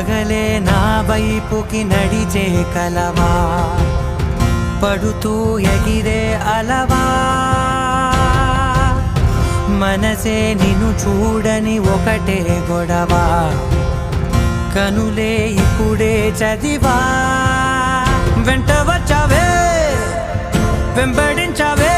పగలే నా వైపుకి నడిచే కలవా పడుతూ ఎగిరే అలవా మనసే నిన్ను చూడని ఒకటే గొడవ కనులే ఇప్పుడే చదివా వెంట వచ్చావే వెంబడించావే